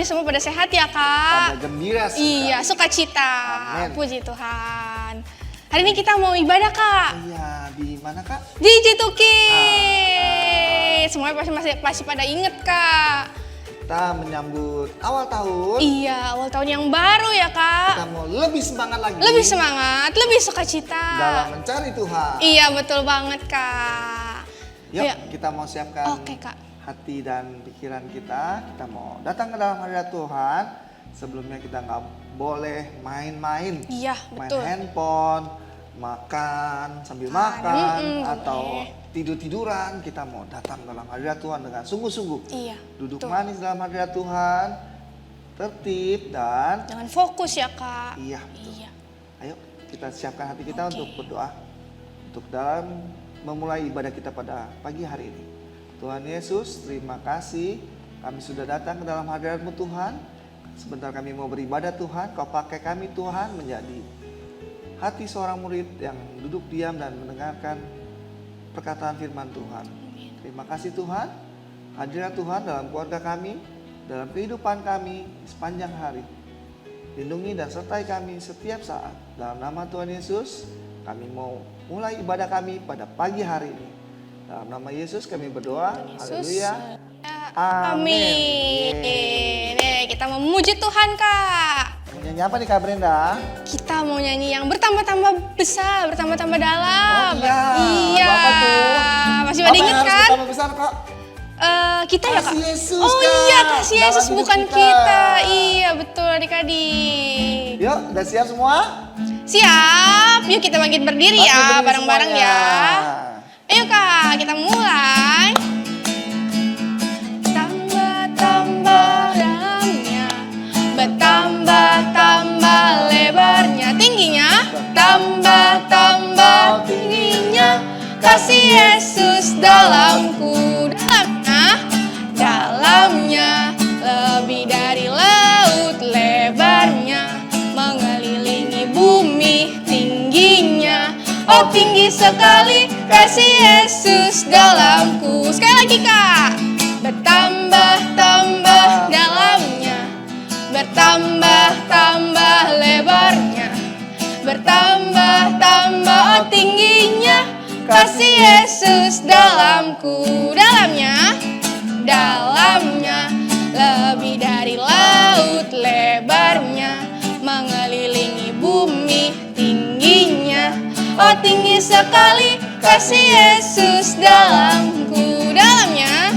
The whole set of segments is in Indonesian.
pasti semua pada sehat ya pada Kak. gembira sekali. Iya, sukacita. Amin. Puji Tuhan. Hari ini kita mau ibadah Kak. Iya, di mana Kak? Di Jituki. Semuanya pasti pada inget Kak. Kita menyambut awal tahun. Iya, awal tahun yang baru ya Kak. Kita mau lebih semangat lagi. Lebih semangat, lebih sukacita. Dalam mencari Tuhan. Iya, betul banget Kak. Yuk, Iya. kita mau siapkan Oke Kak. hati dan pikiran kita. Kita mau datang ke dalam hadirat Tuhan. Sebelumnya kita nggak boleh main-main. Iya, Main betul. handphone, makan sambil makan, atau tidur-tiduran. Kita mau datang dalam hadirat Tuhan dengan sungguh-sungguh. Iya. Duduk betul. manis dalam hadirat Tuhan, tertib dan Jangan fokus ya Kak. iya. Betul. Iya. Ayo kita siapkan hati kita Oke. untuk berdoa. Untuk dalam memulai ibadah kita pada pagi hari ini. Tuhan Yesus, terima kasih kami sudah datang ke dalam hadirat-Mu Tuhan. Sebentar kami mau beribadah Tuhan, Kau pakai kami Tuhan menjadi hati seorang murid yang duduk diam dan mendengarkan perkataan firman Tuhan. Terima kasih Tuhan, hadirat Tuhan dalam keluarga kami, dalam kehidupan kami sepanjang hari. Lindungi dan sertai kami setiap saat. Dalam nama Tuhan Yesus, kami mau mulai ibadah kami pada pagi hari ini. Dalam nama Yesus kami berdoa. Haleluya. Amin. Nih, kita memuji Tuhan Kak. Mau nyanyi apa nih Kak Brenda? Kita mau nyanyi yang bertambah-tambah besar, bertambah-tambah dalam. Oh, iya. Iya. Apa tuh? Masih pada inget Apa yang kan? harus bertambah besar kok? Kita ya Kak? Kasih Yesus, Oh Kak. iya, kasih Dalam Yesus hidup bukan kita. kita. Iya, betul adik-adik. Yuk, udah siap semua? Siap. Yuk kita bangkit berdiri Bangkit ya, berdiri bareng-bareng semuanya. ya. Ayo Kak, kita mulai. Tambah-tambah dalamnya, bertambah-tambah lebarnya, tingginya, tambah-tambah tingginya, kasih Yesus dalamku, dalamnya lebih dari laut lebarnya, mengelilingi bumi tingginya. Oh tinggi sekali kasih Yesus dalamku. Sekali lagi Kak. Bertambah-tambah dalamnya, bertambah-tambah lebarnya, bertambah-tambah tingginya, kasih Yesus dalamku. Dalamnya, dalamnya lebih dari laut lebarnya, mengelilingi bumi tingginya. Oh tinggi sekali kasih Yesus dalamku. Dalamnya,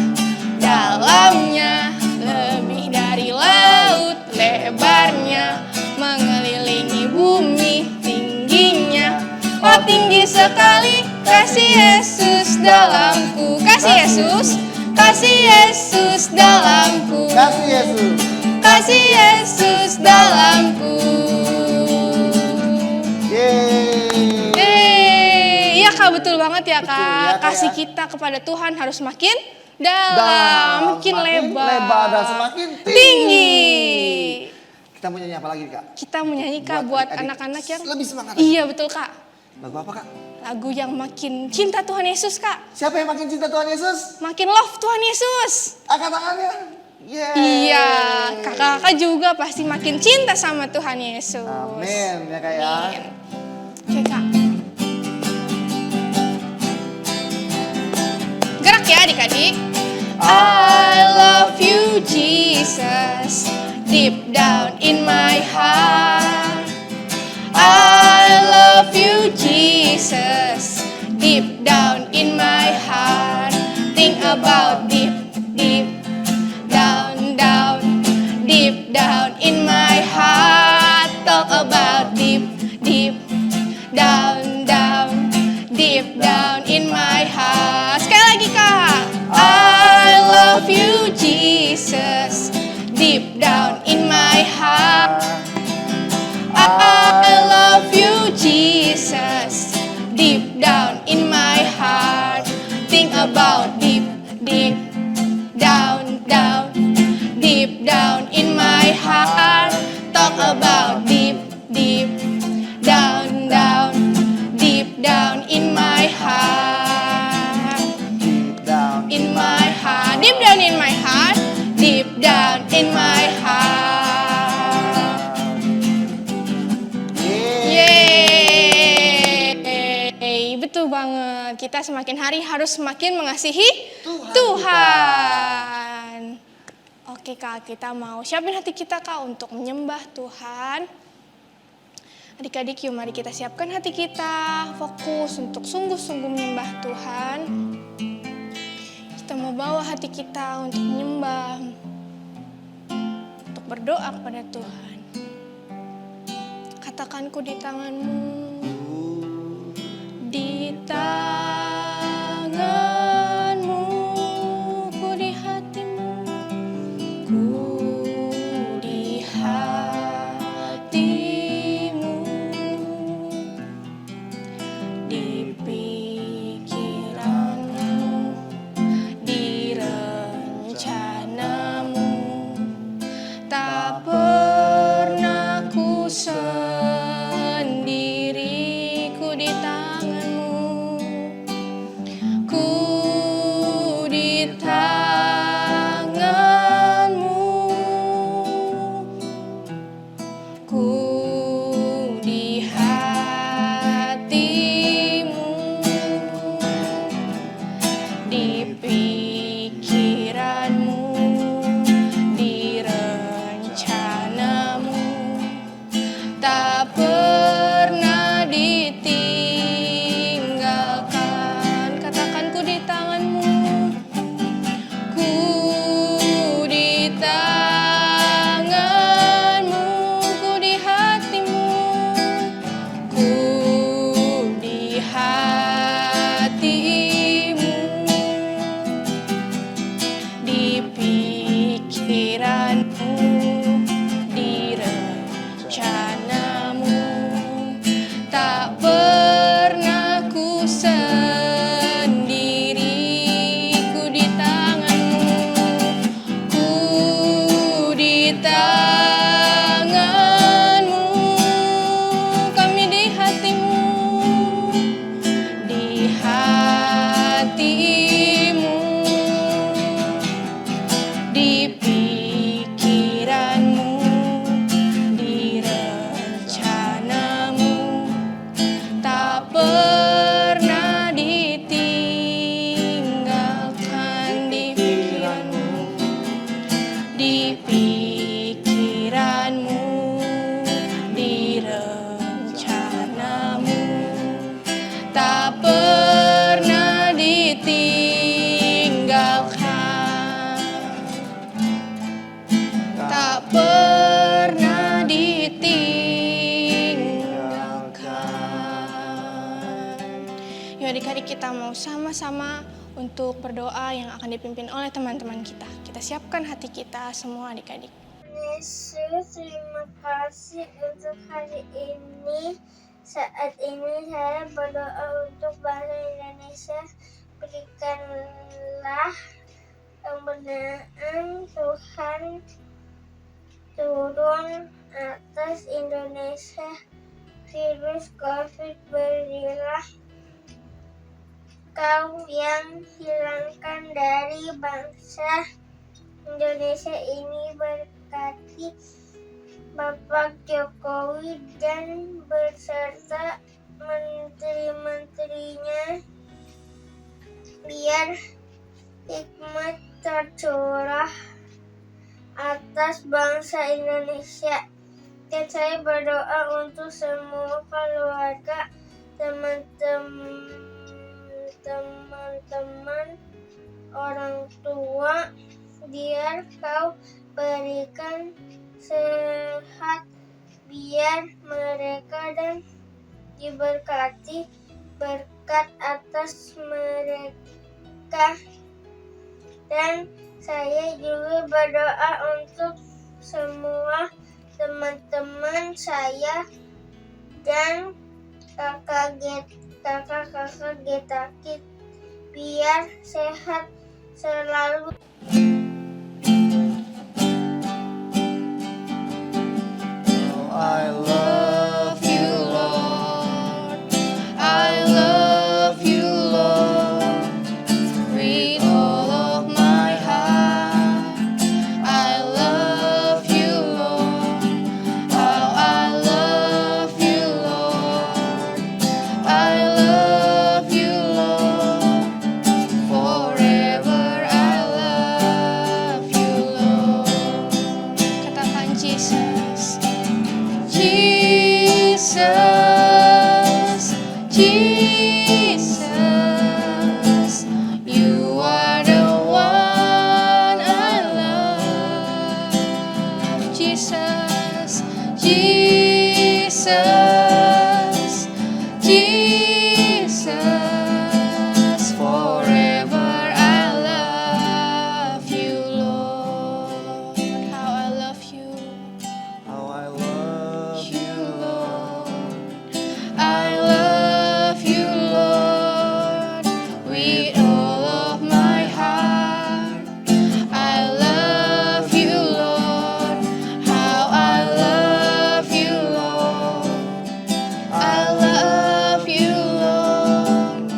dalamnya lebih dari laut lebarnya, mengelilingi bumi tingginya. Oh tinggi sekali kasih Yesus dalamku. Kasih Yesus, kasih Yesus dalamku. Kasih Yesus. Kasih Yesus dalamku. Yeay. Iya Kak, betul banget ya Betul, Kak. ya, Kak, Kasih ya. kita kepada Tuhan harus makin dalam, makin lebar dan semakin tinggi. Kita mau nyanyi apa lagi Kak? Kita menyanyi Kak buat adik-adik anak-anak yang lebih semangat. Iya betul Kak. Lagu apa Kak? Lagu yang makin cinta Tuhan Yesus Kak. Siapa yang makin cinta Tuhan Yesus? Makin love Tuhan Yesus. Angkat tangannya. Yeay. Iya, kakak-kakak juga pasti makin cinta sama Tuhan Yesus. Amin ya Kak ya. Amin. Oke Kak. Gerak ya adik-adik. I love you Jesus, deep down in my heart. I love you Jesus, deep down in my heart. Think about deep, deep down, down, deep down in my heart. Talk about deep, deep down, down, deep down in my heart. Sekali lagi Kak. I love you Jesus, deep down in my heart. I love you Jesus, deep down in my heart. Think about deep, deep down, down, deep down in my heart. Talk about deep, deep down, down, deep down in my heart. Deep down. In my heart, deep down in my heart, deep down in my heart. Betul banget, kita semakin hari harus semakin mengasihi Tuhan Tuhan. Oke Kak, kita mau siapin hati kita Kak untuk menyembah Tuhan. Adik-adik yuk mari kita siapkan hati kita, fokus untuk sungguh-sungguh menyembah Tuhan. Kita mau bawa hati kita untuk menyembah, untuk berdoa kepada Tuhan. Katakanku di tanganmu, di tanganmu, ku di hatimu, ku di hatimu, di pikiranmu, di rencanamu, tak pernah ku sendiriku di tanganmu, ku di tanganmu, ku di hatimu, di pikiranmu, di rencanamu, tak pernah ditinggalkan. Katakan ku di tanganmu, ku di tanganmu, ku di hatimu, ku di hatimu, di pikiranmu, di rencanamu, tak pernah ku sendiriku di tanganmu, ku di tanganmu, kami di hatimu, di hatimu, di pikiranmu, di rencanamu, tak pernah ditinggalkan. Di pikiranmu, di pikiranmu, di rencanamu, tak pernah ditinggalkan, tak pernah ditinggalkan. Yuk adik-adik, kita mau sama-sama untuk berdoa yang akan dipimpin oleh teman-teman kita. Kita siapkan hati kita semua adik-adik. Yesus, terima kasih untuk hari ini. Saat ini saya berdoa untuk bangsa Indonesia. Berikanlah kebenaran Tuhan turun atas Indonesia. Virus COVID berilah Kau yang hilangkan dari bangsa Indonesia ini. Berkati Bapak Jokowi dan beserta menteri-menterinya, biar hikmat tercurah atas bangsa Indonesia. Dan saya berdoa untuk semua keluarga, teman-teman, orang tua, biar Kau berikan sehat, biar mereka dan diberkati berkat atas mereka. Dan saya juga berdoa untuk semua teman-teman saya dan kakak-kakak Getakit, biar sehat selalu. I love you, Lord. I love you, Lord, with all of my heart. I love you, Lord. Oh, I love you, Lord. I love Jesus, you are the one I love. Jesus, Jesus, Jesus, forever I love you, Lord. How I love you. How I love you, Lord. I love you, Lord, with all of my heart. I love you, Lord. How I love you, Lord. I love you, Lord.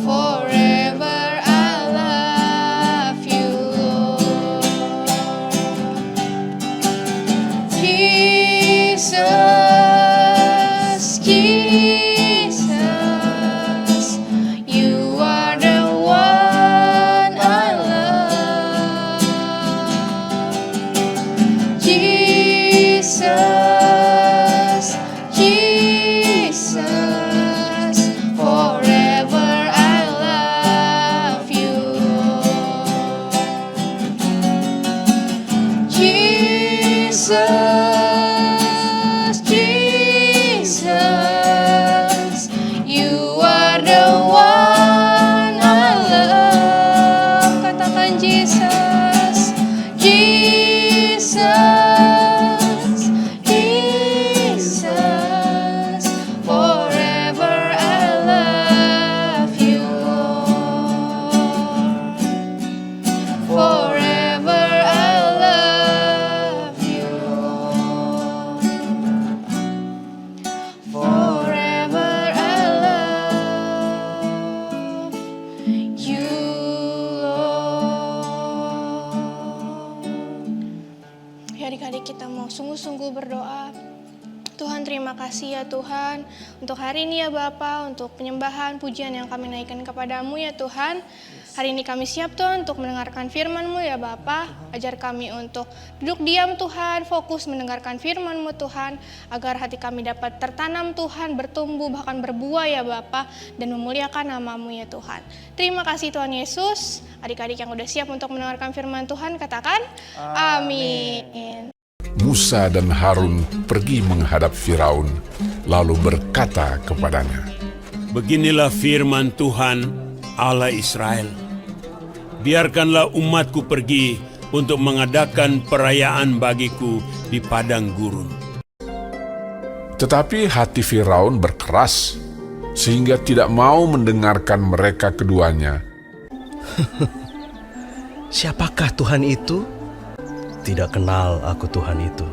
Forever I love you, Lord. Jesus, Jesus, you are the one I love. Jesus, Jesus, forever I love you, Lord. Jesus, Jesus, you are the one I love. Katakan Jesus, Jesus, Jesus, forever I love you, Lord. Forever I love you, Lord. Forever I love you, Lord. Ya, adik-adik, kita mau sungguh-sungguh berdoa. Tuhan, terima kasih ya Tuhan untuk hari ini ya Bapa, untuk penyembahan, pujian yang kami naikkan kepadamu ya Tuhan. Hari ini kami siap Tuhan untuk mendengarkan firman-Mu ya Bapa. Ajar kami untuk duduk diam Tuhan, fokus mendengarkan firman-Mu Tuhan, agar hati kami dapat tertanam Tuhan, bertumbuh bahkan berbuah ya Bapa, dan memuliakan nama-Mu ya Tuhan. Terima kasih Tuhan Yesus. Adik-adik yang udah siap untuk mendengarkan firman Tuhan, katakan amin. Musa dan Harun pergi menghadap Firaun, lalu berkata kepadanya, Beginilah firman Tuhan Allah Israel. Biarkanlah umatku pergi untuk mengadakan perayaan bagiku di padang gurun. Tetapi hati Firaun berkeras, sehingga tidak mau mendengarkan mereka keduanya. Siapakah Tuhan itu? Tidak kenal aku Tuhan itu.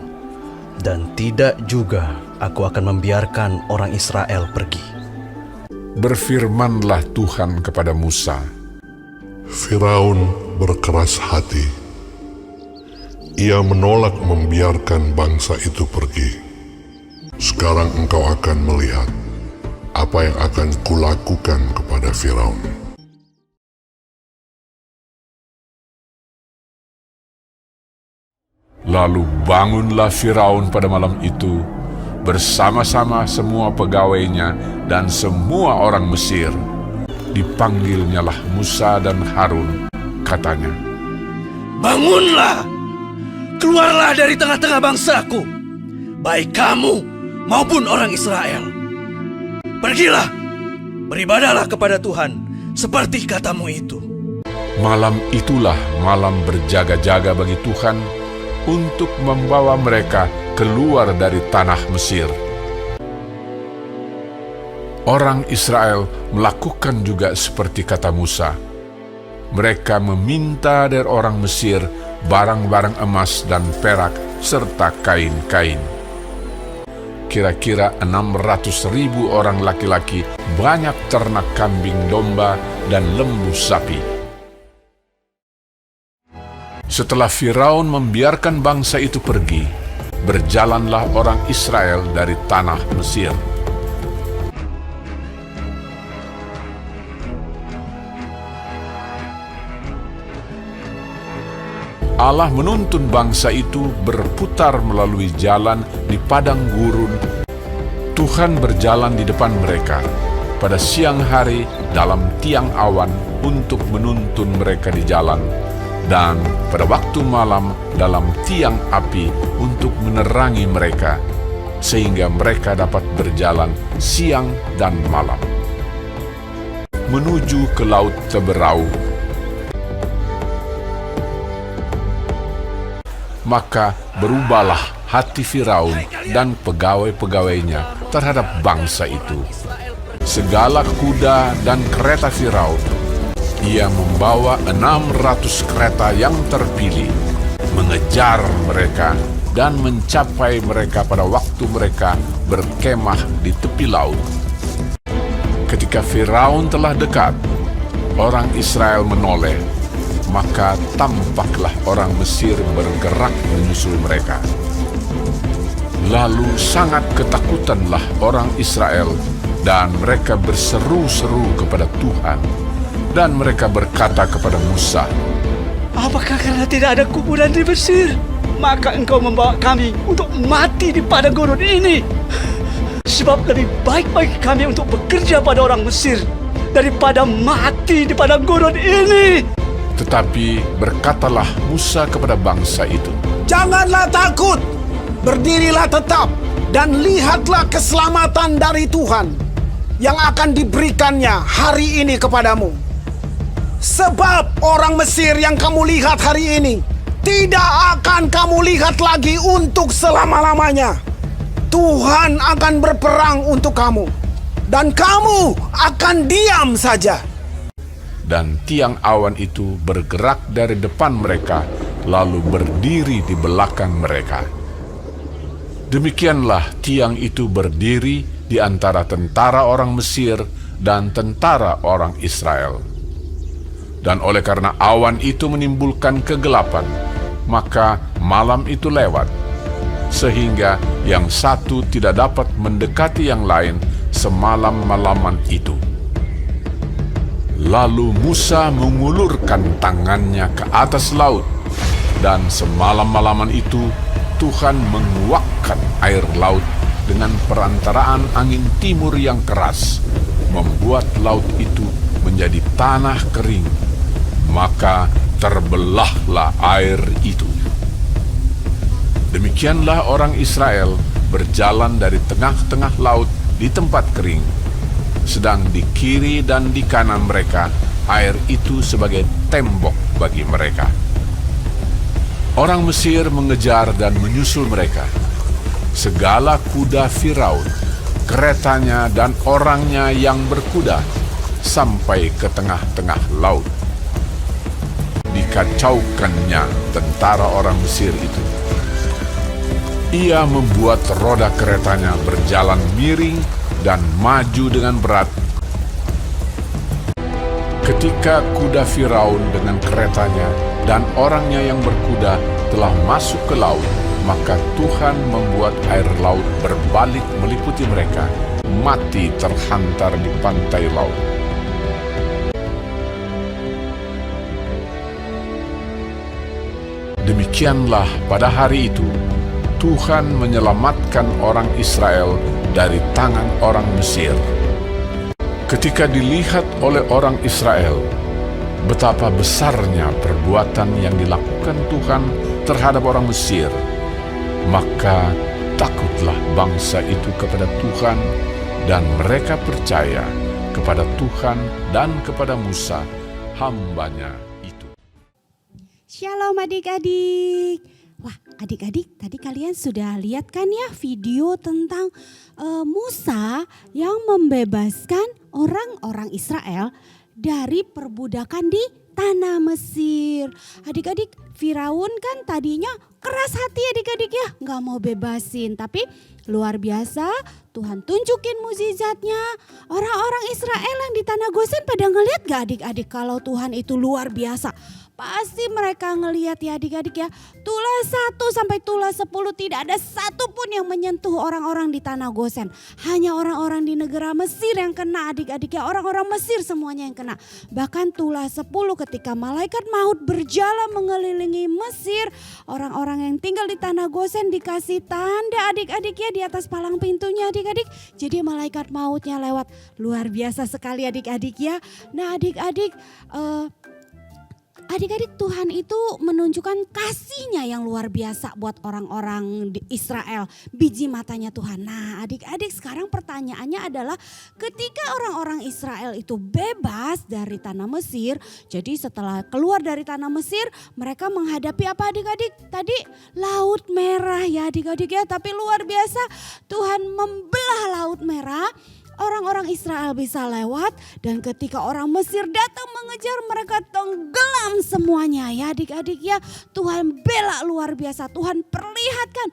Dan tidak juga aku akan membiarkan orang Israel pergi. Berfirmanlah Tuhan kepada Musa, Firaun berkeras hati. Ia menolak membiarkan bangsa itu pergi. Sekarang engkau akan melihat apa yang akan kulakukan kepada Firaun. Lalu bangunlah Firaun pada malam itu, bersama-sama semua pegawainya dan semua orang Mesir. Dipanggilnyalah Musa dan Harun, katanya, Bangunlah, keluarlah dari tengah-tengah bangsaku, baik kamu maupun orang Israel. Pergilah, beribadahlah kepada Tuhan, seperti katamu itu. Malam itulah malam berjaga-jaga bagi Tuhan untuk membawa mereka keluar dari tanah Mesir. Orang Israel melakukan juga seperti kata Musa. Mereka meminta dari orang Mesir barang-barang emas dan perak serta kain-kain. Kira-kira 600.000 orang laki-laki, banyak ternak kambing domba dan lembu sapi. Setelah Firaun membiarkan bangsa itu pergi, berjalanlah orang Israel dari tanah Mesir. Allah menuntun bangsa itu berputar melalui jalan di padang gurun. Tuhan berjalan di depan mereka, pada siang hari dalam tiang awan untuk menuntun mereka di jalan, dan pada waktu malam dalam tiang api untuk menerangi mereka, sehingga mereka dapat berjalan siang dan malam menuju ke laut Teberau. Maka berubahlah hati Firaun dan pegawai-pegawainya terhadap bangsa itu. Segala kuda dan kereta Firaun, ia membawa 600 kereta yang terpilih, mengejar mereka dan mencapai mereka pada waktu mereka berkemah di tepi laut. Ketika Firaun telah dekat, orang Israel menoleh, maka tampaklah orang Mesir bergerak menyusul mereka. Lalu sangat ketakutanlah orang Israel, dan mereka berseru-seru kepada Tuhan, dan mereka berkata kepada Musa, "Apakah karena tidak ada kuburan di Mesir, maka engkau membawa kami untuk mati di padang gurun ini? Sebab lebih baik bagi kami untuk bekerja pada orang Mesir daripada mati di padang gurun ini." Tetapi berkatalah Musa kepada bangsa itu, "Janganlah takut, berdirilah tetap, dan lihatlah keselamatan dari Tuhan yang akan diberikannya hari ini kepadamu. Sebab orang Mesir yang kamu lihat hari ini tidak akan kamu lihat lagi untuk selama-lamanya. Tuhan akan berperang untuk kamu, dan kamu akan diam saja." dan tiang awan itu bergerak dari depan mereka, lalu berdiri di belakang mereka. Demikianlah tiang itu berdiri di antara tentara orang Mesir dan tentara orang Israel. Dan oleh karena awan itu menimbulkan kegelapan, maka malam itu lewat, sehingga yang satu tidak dapat mendekati yang lain semalam-malaman itu. Lalu Musa mengulurkan tangannya ke atas laut, dan semalam-malaman itu Tuhan menguakkan air laut dengan perantaraan angin timur yang keras, membuat laut itu menjadi tanah kering, maka terbelahlah air itu. Demikianlah orang Israel berjalan dari tengah-tengah laut di tempat kering, sedang di kiri dan di kanan mereka air itu sebagai tembok bagi mereka. Orang Mesir mengejar dan menyusul mereka. Segala kuda Firaun, keretanya dan orangnya yang berkuda sampai ke tengah-tengah laut. Dikacaukannya tentara orang Mesir itu. Ia membuat roda keretanya berjalan miring dan maju dengan berat. Ketika kuda Firaun dengan keretanya dan orangnya yang berkuda telah masuk ke laut, maka Tuhan membuat air laut berbalik meliputi mereka, mati terhantar di pantai laut. Demikianlah pada hari itu Tuhan menyelamatkan orang Israel dari tangan orang Mesir. Ketika dilihat oleh orang Israel betapa besarnya perbuatan yang dilakukan Tuhan terhadap orang Mesir, maka takutlah bangsa itu kepada Tuhan, dan mereka percaya kepada Tuhan dan kepada Musa, hambanya itu. Shalom adik-adik. Wah, adik-adik, tadi kalian sudah lihat kan ya video tentang Musa yang membebaskan orang-orang Israel dari perbudakan di tanah Mesir. Adik-adik, Firaun kan tadinya keras hati adik-adik ya, nggak mau bebasin. Tapi luar biasa, Tuhan tunjukin mukjizatnya. Orang-orang Israel yang di tanah Gosen pada ngeliat gak adik-adik kalau Tuhan itu luar biasa. Pasti mereka ngelihat ya adik-adik ya, tulah 1 sampai tulah 10 tidak ada satupun yang menyentuh orang-orang di tanah Gosen. Hanya orang-orang di negara Mesir yang kena adik-adik ya, orang-orang Mesir semuanya yang kena. Bahkan tulah 10 ketika malaikat maut berjalan mengelilingi Mesir, orang-orang yang tinggal di tanah Gosen dikasih tanda adik-adik ya di atas palang pintunya adik-adik. Jadi malaikat mautnya lewat. Luar biasa sekali adik-adik ya. Nah adik-adik, adik-adik Tuhan itu menunjukkan kasihnya yang luar biasa buat orang-orang di Israel. Biji matanya Tuhan. Nah adik-adik sekarang pertanyaannya adalah ketika orang-orang Israel itu bebas dari tanah Mesir. Jadi setelah keluar dari tanah Mesir mereka menghadapi apa adik-adik? Tadi Laut Merah ya adik-adik ya. Tapi luar biasa Tuhan membelah Laut Merah. Orang-orang Israel bisa lewat dan ketika orang Mesir datang mengejar mereka tenggelam semuanya ya adik-adik ya. Tuhan bela luar biasa, Tuhan perlihatkan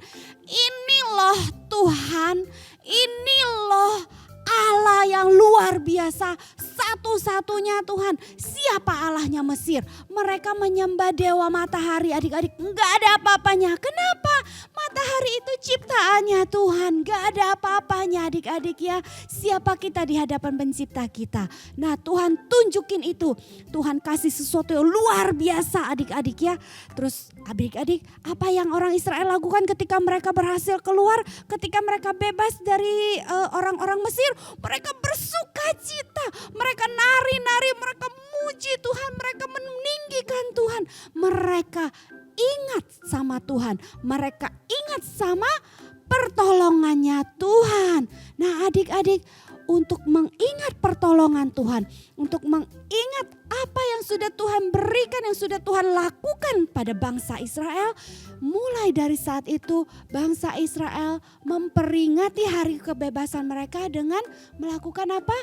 ini loh Tuhan, ini loh Allah yang luar biasa, satu-satunya Tuhan. Siapa Allahnya Mesir? Mereka menyembah dewa matahari adik-adik, enggak ada apa-apanya. Kenapa? Matahari itu ciptaannya Tuhan, enggak ada apa-apanya adik-adik ya. Siapa kita di hadapan pencipta kita? Nah Tuhan tunjukin itu, Tuhan kasih sesuatu yang luar biasa adik-adik ya. Terus adik-adik, apa yang orang Israel lakukan ketika mereka berhasil keluar, ketika mereka bebas dari orang-orang Mesir? Mereka bersuka cita, mereka nari-nari, mereka muji Tuhan, mereka meninggikan Tuhan. Mereka ingat sama Tuhan, mereka ingat sama pertolongannya Tuhan. Nah adik-adik, untuk mengingat pertolongan Tuhan, untuk mengingat apa yang sudah Tuhan berikan, yang sudah Tuhan lakukan pada bangsa Israel. Mulai dari saat itu bangsa Israel memperingati hari kebebasan mereka dengan melakukan apa?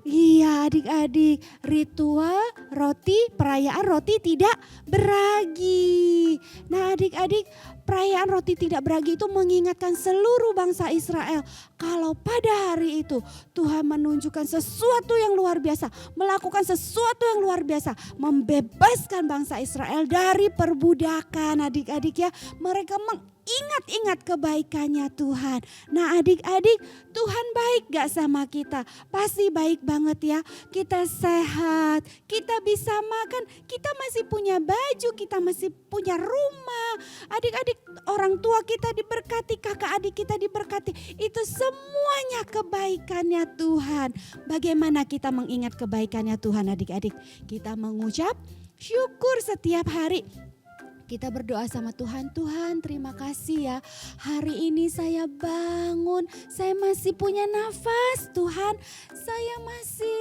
Iya adik-adik, ritual roti, perayaan roti tidak beragi. Nah adik-adik, perayaan roti tidak beragi itu mengingatkan seluruh bangsa Israel. Kalau pada hari itu Tuhan menunjukkan sesuatu yang luar biasa, melakukan sesuatu yang luar biasa, membebaskan bangsa Israel dari perbudakan adik-adik ya. Mereka ingat-ingat kebaikannya Tuhan. Nah adik-adik, Tuhan baik gak sama kita? Pasti baik banget ya. Kita sehat, kita bisa makan, kita masih punya baju, kita masih punya rumah. Adik-adik, orang tua kita diberkati, kakak adik kita diberkati. Itu semuanya kebaikannya Tuhan. Bagaimana kita mengingat kebaikannya Tuhan adik-adik? Kita mengucap syukur setiap hari. Kita berdoa sama Tuhan, Tuhan terima kasih ya, hari ini saya bangun, saya masih punya nafas Tuhan, saya masih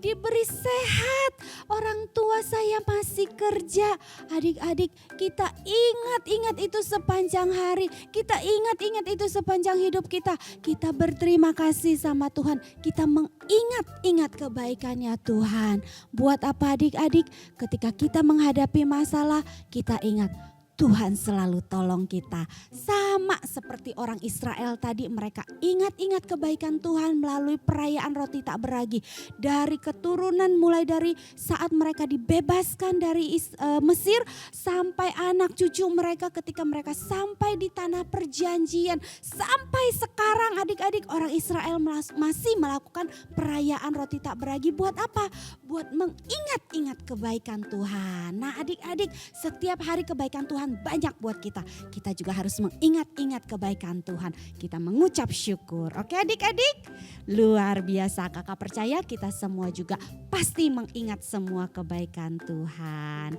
diberi sehat, orang tua saya masih kerja. Adik-adik, kita ingat-ingat itu sepanjang hari, kita ingat-ingat itu sepanjang hidup kita. Kita berterima kasih sama Tuhan, kita mengingat-ingat kebaikannya Tuhan. Buat apa adik-adik? Ketika kita menghadapi masalah, kita ingat Tuhan selalu tolong kita. Sama seperti orang Israel tadi, mereka ingat-ingat kebaikan Tuhan melalui perayaan roti tak beragi. Dari keturunan mulai dari saat mereka dibebaskan dari Mesir sampai anak cucu mereka ketika mereka sampai di tanah perjanjian. Sampai sekarang adik-adik, orang Israel masih melakukan perayaan roti tak beragi. Buat apa? Buat mengingat-ingat kebaikan Tuhan. Nah adik-adik, setiap hari kebaikan Tuhan banyak buat kita. Kita juga harus mengingat-ingat kebaikan Tuhan. Kita mengucap syukur. Oke adik-adik? Luar biasa, kakak percaya kita semua juga pasti mengingat semua kebaikan Tuhan.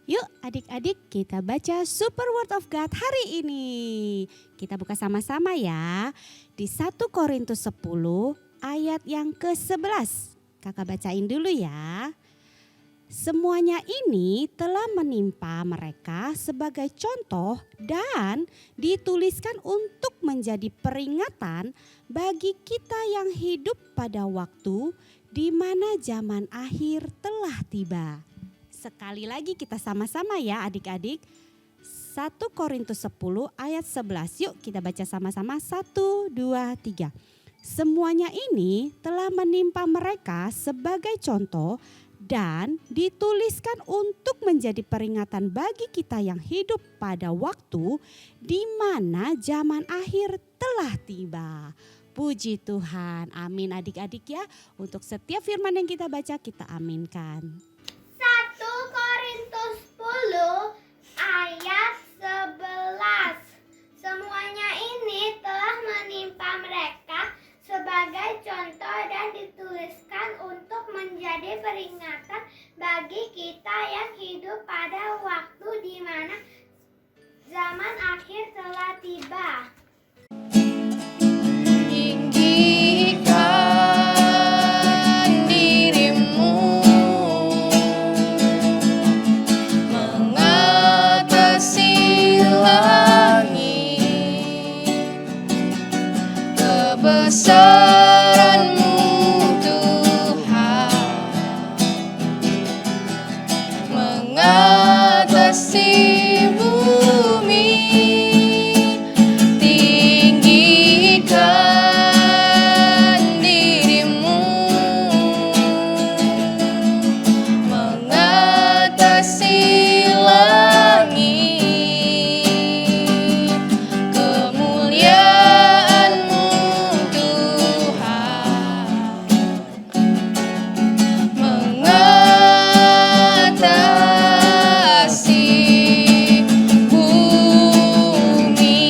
Yuk adik-adik, kita baca Super Word of God hari ini. Kita buka sama-sama ya. Di 1 Korintus 10 ayat yang ke-11. Kakak bacain dulu ya. Semuanya ini telah menimpa mereka sebagai contoh dan dituliskan untuk menjadi peringatan bagi kita yang hidup pada waktu di mana zaman akhir telah tiba. Sekali lagi kita sama-sama ya adik-adik. 1 Korintus 10 ayat 11. Yuk kita baca sama-sama. 1, 2, 3. Semuanya ini telah menimpa mereka sebagai contoh dan dituliskan untuk menjadi peringatan bagi kita yang hidup pada waktu di mana zaman akhir telah tiba. Puji Tuhan, amin adik-adik ya. Untuk setiap firman yang kita baca kita aminkan. 1 Korintus 10 ayat 11. Semuanya ini telah menimpa mereka sebagai contoh dan dituliskan untuk menjadi peringatan bagi kita yang hidup pada waktu di mana zaman akhir telah tiba. Tinggikan dirimu mengatasi langit, kebesaranmu Tuhan mengatasi bumi. Tinggikan dirimu mengatasi langit, kemuliaan-Mu Tuhan mengatasi bumi.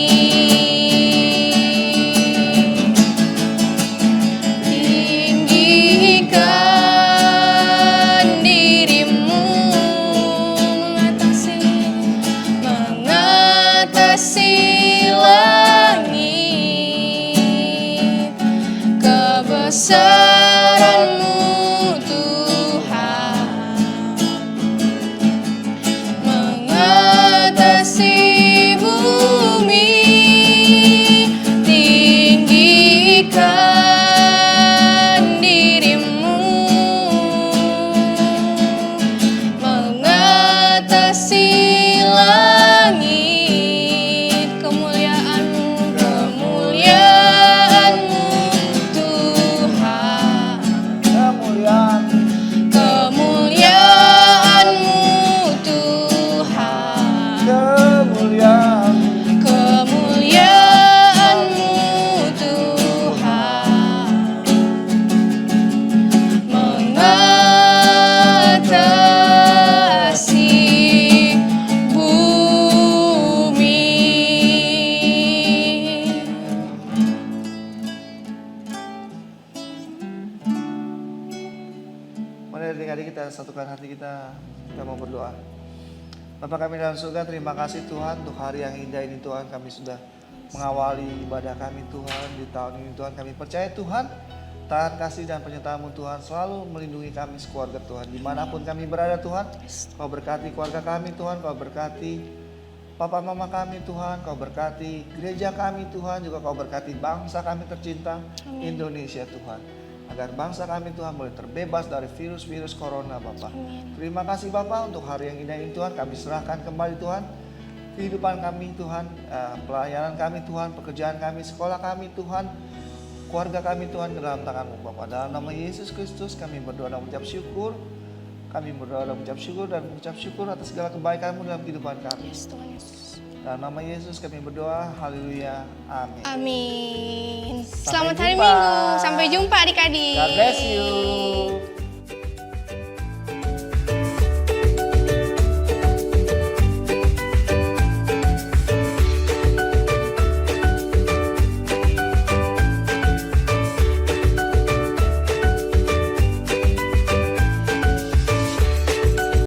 Tinggikan dirimu mengatasi langit, kebesaran-Mu Tuhan mengatasi bumi. Tinggikan dirimu mengatasi langit, kemuliaan-Mu Tuhan, kemuliaan-Mu Tuhan, kemuliaan-Mu Tuhan mengatasi bumi. Mari adik-adik kita satukan hati kita mau berdoa. Bapa kami dalam surga, terima kasih Tuhan untuk hari yang indah ini Tuhan. Kami sudah mengawali ibadah kami Tuhan di tahun ini Tuhan. Kami percaya Tuhan, tahan kasih dan penyertaan-Mu Tuhan selalu melindungi kami sekeluarga Tuhan. Dimanapun kami berada Tuhan, Kau berkati keluarga kami Tuhan, Kau berkati papa mama kami Tuhan, Kau berkati gereja kami Tuhan, juga Kau berkati bangsa kami tercinta Indonesia Tuhan. Agar bangsa kami Tuhan boleh terbebas dari virus-virus corona Bapak. Terima kasih Bapak untuk hari yang indah ini Tuhan. Kami serahkan kembali Tuhan kehidupan kami Tuhan, pelayanan kami Tuhan, pekerjaan kami, sekolah kami Tuhan, keluarga kami Tuhan ke dalam tangan-Mu Bapak. Dalam nama Yesus Kristus kami berdoa dan mengucap syukur. Kami berdoa dan mengucap syukur atas segala kebaikan-Mu dalam kehidupan kami. Yes, Tuhan Yesus. Dalam nama Yesus kami berdoa. Haleluya. Amin. Amin. Selamat Sampai hari jumpa. Minggu. Sampai jumpa adik-adik. God bless you.